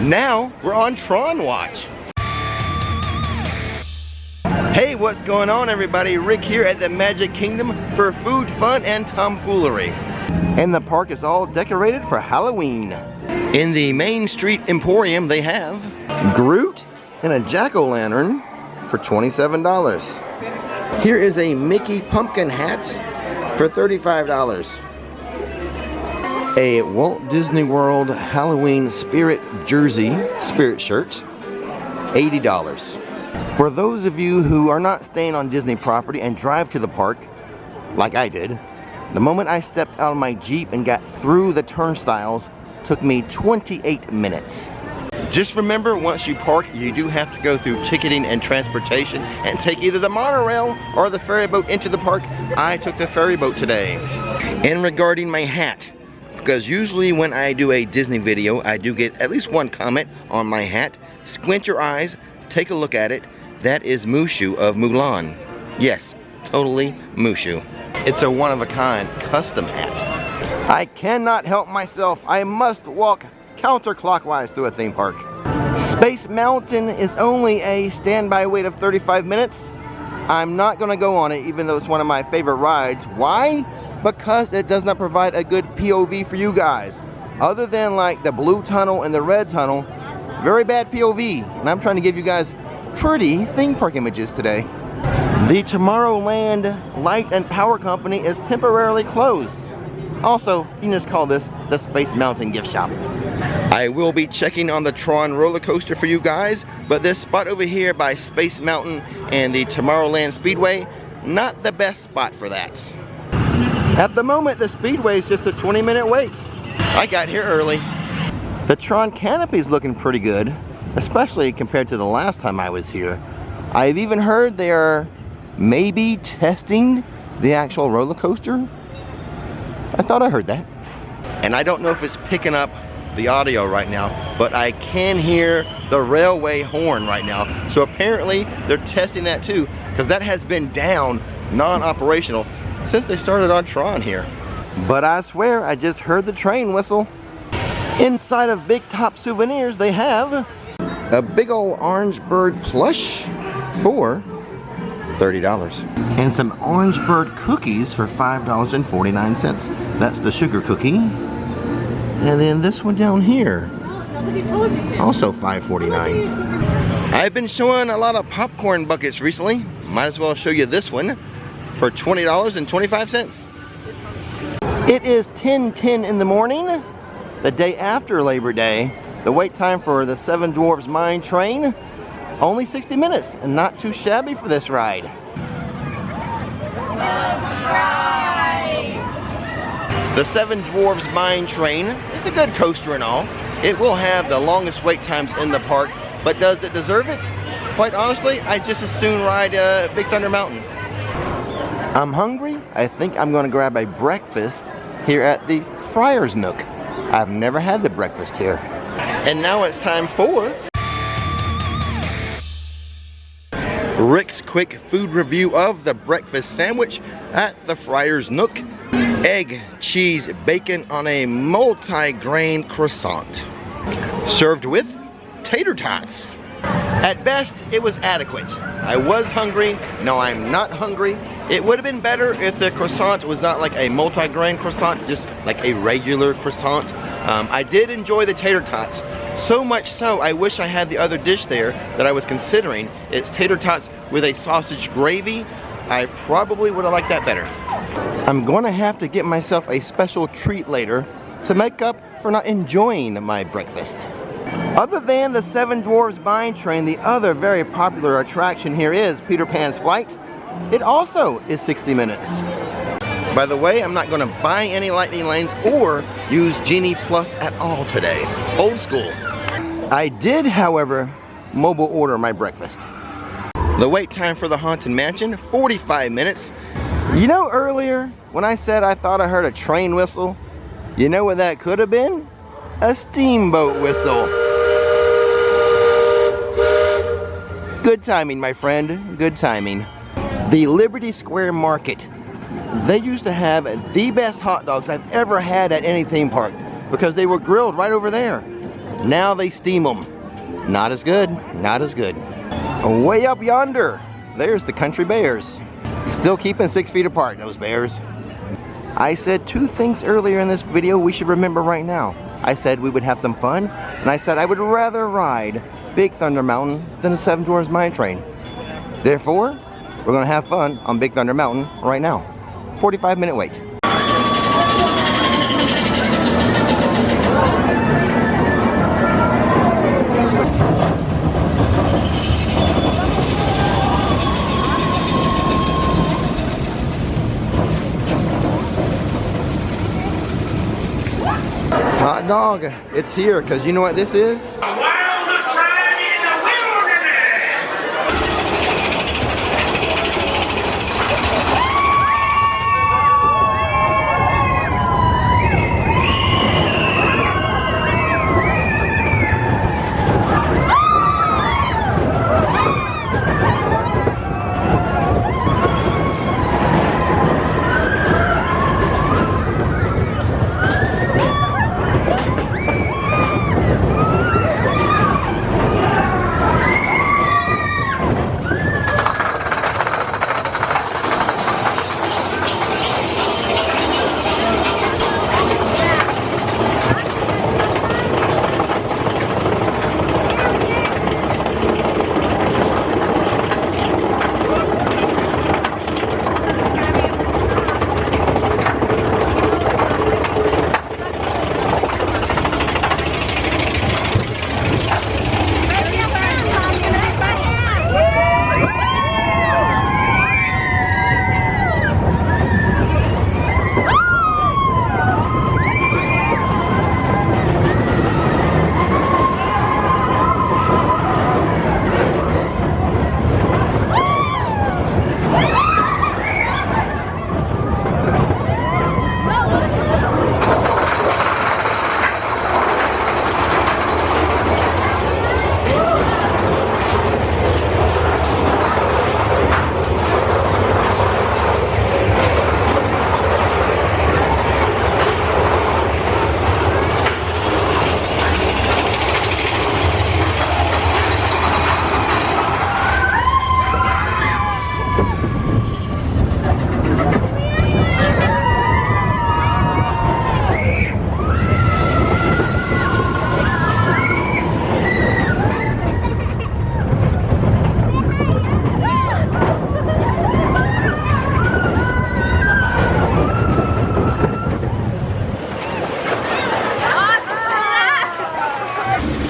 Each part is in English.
Now we're on Tron Watch. Hey, what's going on everybody? Rick here at the Magic Kingdom for food, fun, and tomfoolery. And the park is all decorated for Halloween. In the Main Street Emporium they have Groot and a jack-o'-lantern for $27. Here is a Mickey pumpkin hat for $35. A Walt Disney World Halloween Spirit jersey, Spirit shirt, $80. For those of you who are not staying on Disney property and drive to the park, like I did, the moment I stepped out of my Jeep and got through the turnstiles, took me 28 minutes. Just remember, once you park, you do have to go through ticketing and transportation and take either the monorail or the ferry boat into the park. I took the ferry boat today. And regarding my hat, because usually when I do a Disney video, I do get at least one comment on my hat. Squint your eyes, take a look at it. That is Mushu of Mulan. Yes, totally Mushu. It's a one-of-a-kind custom hat. I cannot help myself. I must walk counterclockwise through a theme park. Space Mountain is only a standby wait of 35 minutes. I'm not gonna go on it even though it's one of my favorite rides. Why? Because it does not provide a good POV for you guys. Other than like the blue tunnel and the red tunnel, very bad POV. And I'm trying to give you guys pretty theme park images today. The Tomorrowland Light and Power Company is temporarily closed. Also, you can just call this the Space Mountain gift shop. I will be checking on the Tron roller coaster for you guys, but this spot over here by Space Mountain and the Tomorrowland Speedway, not the best spot for that. At the moment, the Speedway is just a 20-minute wait. I got here early. The Tron canopy is looking pretty good, especially compared to the last time I was here. I've even heard they are maybe testing the actual roller coaster. I thought I heard that. And I don't know if it's picking up the audio right now, but I can hear the railway horn right now. So apparently they're testing that too, because that has been down, non-operational, since they started on Tron here. But I swear, I just heard the train whistle. Inside of Big Top Souvenirs, they have a big old orange bird plush for $30. And some orange bird cookies for $5.49. That's the sugar cookie. And then this one down here, also $5.49. I've been showing a lot of popcorn buckets recently. Might as well show you this one for $20.25. It is 10:10 in the morning, the day after Labor Day. The wait time for the Seven Dwarfs Mine Train, only 60 minutes, and not too shabby for this ride. Subscribe! The Seven Dwarfs Mine Train is a good coaster and all. It will have the longest wait times in the park, but does it deserve it? Quite honestly, I just as soon ride Big Thunder Mountain. I'm hungry. I think I'm going to grab a breakfast here at the Friars Nook. I've never had the breakfast here. And now it's time for Rick's quick food review of the breakfast sandwich at the Friars Nook. Egg, cheese, bacon on a multi-grain croissant. Served with tater tots. At best, it was adequate. I was hungry, now I'm not hungry. It would have been better if the croissant was not like a multi-grain croissant, just like a regular croissant. I did enjoy the tater tots. So much so, I wish I had the other dish there that I was considering. It's tater tots with a sausage gravy. I probably would have liked that better. I'm going to have to get myself a special treat later to make up for not enjoying my breakfast. Other than the Seven Dwarfs Mine Train, the other very popular attraction here is Peter Pan's Flight. It also is 60 minutes. By the way, I'm not going to buy any lightning lanes or use Genie Plus at all today. Old school. I did, however, mobile order my breakfast. The wait time for the Haunted Mansion, 45 minutes. You know, earlier when I said I thought I heard a train whistle, you know what that could have been? A steamboat whistle. Good timing, my friend, good timing. The Liberty Square Market. They used to have the best hot dogs I've ever had at any theme park because they were grilled right over there. Now they steam them. Not as good, not as good. Way up yonder, there's the country bears. Still keeping 6 feet apart, those bears. I said 2 things earlier in this video we should remember right now. I said we would have some fun, and I said I would rather ride Big Thunder Mountain than the Seven Dwarfs Mine Train. Therefore, we're gonna have fun on Big Thunder Mountain right now. 45-minute wait. Hot dog, it's here, because you know what this is? The wildest ride in the wilderness!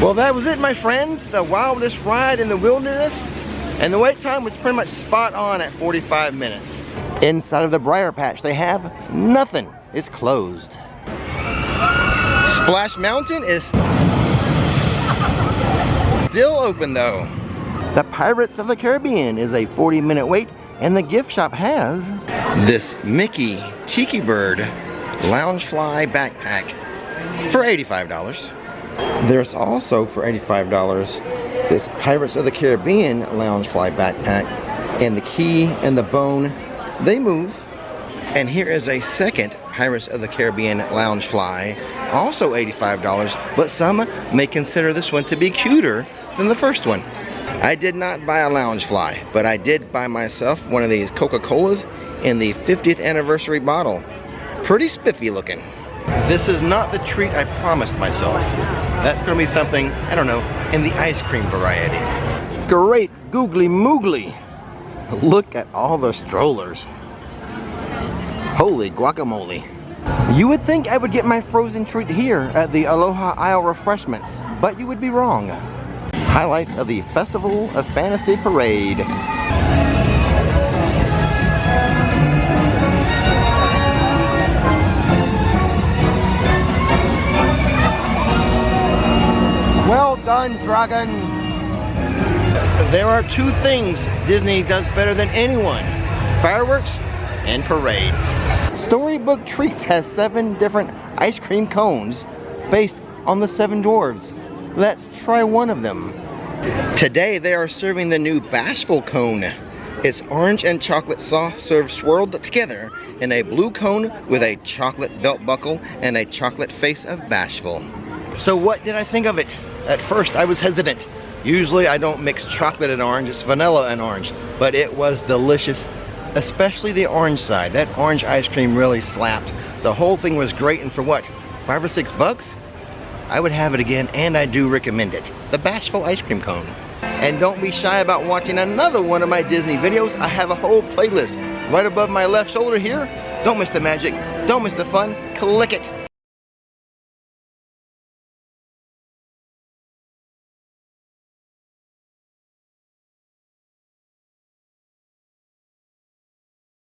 Well, that was it, my friends. The wildest ride in the wilderness. And the wait time was pretty much spot on at 45 minutes. Inside of the Briar Patch, they have nothing. It's closed. Splash Mountain is still open though. The Pirates of the Caribbean is a 40-minute wait, and the gift shop has this Mickey Tiki Bird Loungefly backpack for $85. There's also, for $85, this Pirates of the Caribbean Loungefly backpack, and the key and the bone, they move. And here is a second Pirates of the Caribbean Loungefly, also $85, but some may consider this one to be cuter than the first one. I did not buy a Loungefly, but I did buy myself one of these Coca-Colas in the 50th anniversary bottle. Pretty spiffy looking. This is not the treat I promised myself. That's gonna be something, I don't know, in the ice cream variety. Great googly moogly. Look at all the strollers. Holy guacamole. You would think I would get my frozen treat here at the Aloha Isle Refreshments, but you would be wrong. Highlights of the Festival of Fantasy Parade. Well done, Dragon. There are 2 things Disney does better than anyone: fireworks and parades. Storybook Treats has 7 different ice cream cones based on the 7 dwarves. Let's try one of them. Today they are serving the new Bashful cone. It's orange and chocolate soft serve swirled together in a blue cone with a chocolate belt buckle and a chocolate face of Bashful. So what did I think of it? At first I was hesitant. Usually I don't mix chocolate and orange, it's vanilla and orange. But it was delicious, especially the orange side. That orange ice cream really slapped. The whole thing was great, and for what, $5 or $6? I would have it again, and I do recommend it. The Bashful Ice Cream Cone. And don't be shy about watching another one of my Disney videos. I have a whole playlist right above my left shoulder here. Don't miss the magic, don't miss the fun, click it.